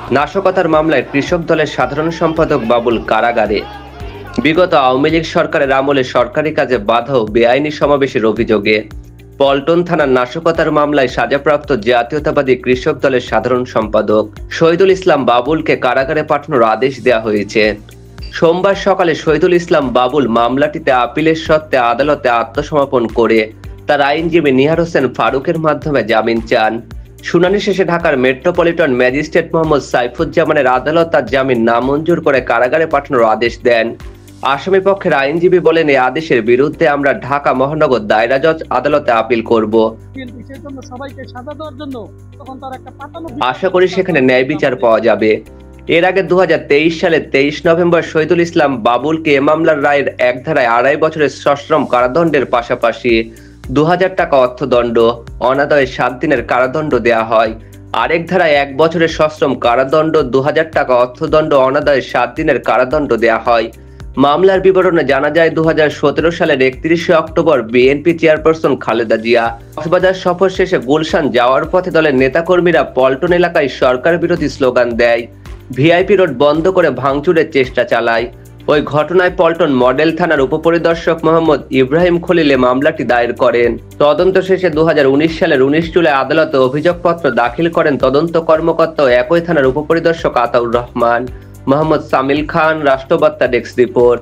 নাশকতার মামলায় কৃষক দলের সাধারণ সম্পাদক বাবুল কারাগারে। বিগত আওয়ামী লীগ সরকারের আমলে সরকারি কাজে বাধা ও বেআইনি সমাবেশের অভিযোগে পল্টন থানার নাশকতার মামলায় সাজাপ্রাপ্ত জাতীয়তাবাদী কৃষক দলের সাধারণ সম্পাদক শহীদুল ইসলাম বাবুলকে কারাগারে পাঠানোর আদেশ দেওয়া হয়েছে। সোমবার সকালে শহীদুল ইসলাম বাবুল মামলাটিতে আপিলের সত্ত্বে আদালতে আত্মসমর্পণ করে তার আইনজীবী নিহার হোসেন ফারুকের মাধ্যমে জামিন চান। শুনানি শেষে ঢাকার মেট্রোপলিটন ম্যাজিস্ট্রেট মোহাম্মদ সাইফুজ্জামানের আদালত তার জামিন নামঞ্জুর করে কারাগারে পাঠানোর আদেশ দেন। আসামি পক্ষের আইনজীবী বলেন, এই আদেশের বিরুদ্ধে আমরা ঢাকা মহানগর দায়রা জজ আদালতে আপিল করব। আশা করি সেখানে ন্যায় বিচার পাওয়া যাবে। এর আগে 2023 সালে 23 নভেম্বর শহীদুল ইসলাম বাবুলকে এ মামলার রায়ের এক ধারায় 2.5 বছরের সশ্রম কারাদণ্ডের পাশাপাশি 2000 টাকা অর্থদণ্ড, অনাদায়ে 7 দিনের কারাদণ্ড দেয়া হয়। আরেক ধারায় 1 বছরের সশ্রম কারাদণ্ড, 2000 টাকা অর্থদণ্ড, অনাদায়ে 7 দিনের কারাদণ্ড দেয়া হয়। মামলার বিবরণে জানা যায়, 2017 সালের 31 October BNP chairperson Khaleda Zia Cox's Bazar সফর শেষে গুলশান যাওয়ার পথে দলের নেতাকর্মীরা পল্টন এলাকায় সরকার বিরোধী স্লোগান দেয়, ভিআইপি রোড বন্ধ করে ভাঙচুরের চেষ্টা চালায়। ওই ঘটনায় পল্টন মডেল থানার উপপরিদর্শক মোহাম্মদ ইব্রাহিম খলিলে মামলাটি দায়ের করেন। তদন্ত শেষে 2019 সালের 19 জুলাই আদালতে অভিযোগপত্র দাখিল করেন তদন্ত কর্মকর্তা ও একই থানার উপপরিদর্শক আতাউর রহমান। মোহাম্মদ সামিল খান, রাষ্ট্রবার্তা ডেস্ক রিপোর্ট।